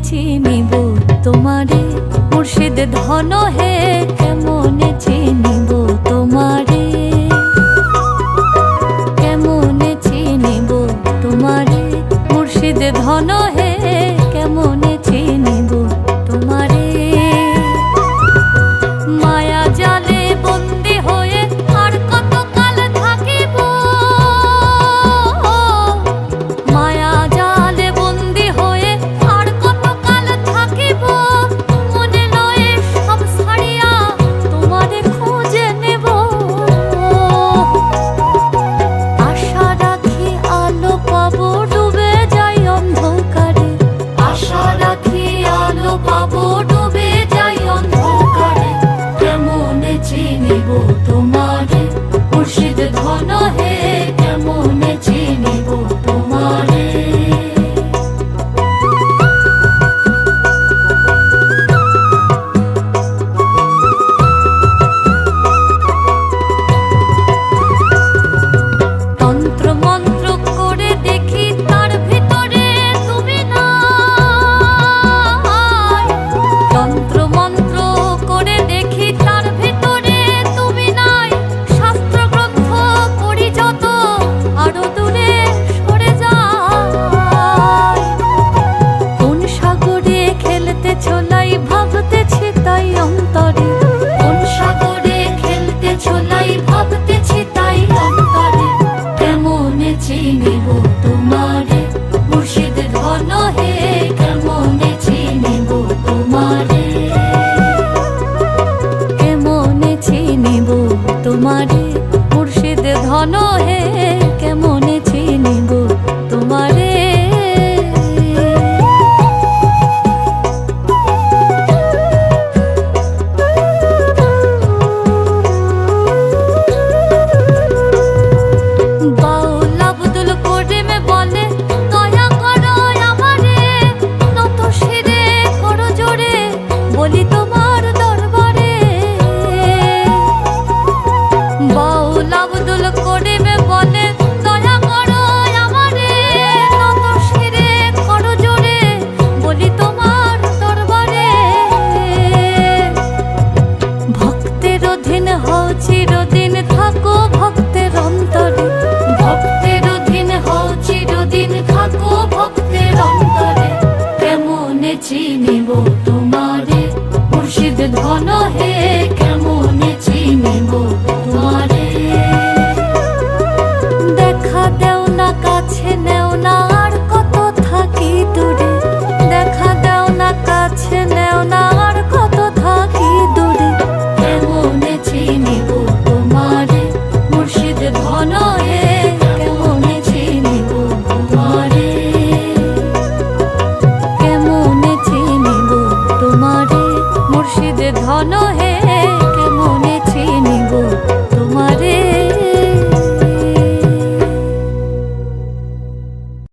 চিনিব তোমারে মুর্শিদ ধন হে, কেমনে চিনিব তোমারে, কেমনে চিনিব তোমারে মুর্শিদ ধন হে, কেমনে চিনিব তোমারে। মায়া জালে বন্দি হয়ে আর কত কাল থাকিব, মায়া জালে বন্দি হয়ে আর কত কাল থাকিব, মনে লয়ে সব ছাড়িয়া তোমারে খুঁজে নেব। আশা রাখি আলো পাবো ডুবে যাই অন্ধকারে, আশা রাখি আলো পাবো ডুবে যাই অন্ধকারে, কেমনে চিনিব তোমারে মুর্শিদ ধন হে, কেমনে চিনিব তোমারে। তন্ত্র মন্ত্র করে দেখি তার ভিতরে তুমি নাই, তন্ত্র মন্ত্র করে দেখি তার ভিতরে তুমি নাই, শাস্ত্র গ্রন্থ পড়ি যত আরো দূরে সরে যায়। কোন সাগরে খেলতে ছোলাই ভাবতেছি তাই অন্তরে, কোন সাগরে খেলতে ছোলাই ভাবতেছি তাই অন্তরে, কেমনে চিনিব তোমারে মুর্শিদ ধন হে, কেমনে চিনিব তোমারে, কেমনে চিনিব তোমারে মুর্শিদ ধন হে, কেমনে চিনিব তোমারে। বাউল আব্দুল করিম বলে দয়া করো আমারে, নত শিরে করো জোরে বলি তোমার দরবারে। বাউল আব্দুল করিম বলে দয়া করো আমারে, নত শিরে করো জোরে বলি তোমার দরবারে। ভক্তের অধীন হও চিরদিন থাকো ভক্তের অন্তরে, ভক্তের অধীন হও চিরদিন থাকো ভক্তের অন্তরে, কেমনে চিনিব তোমারে মুর্শিদ ধন হে।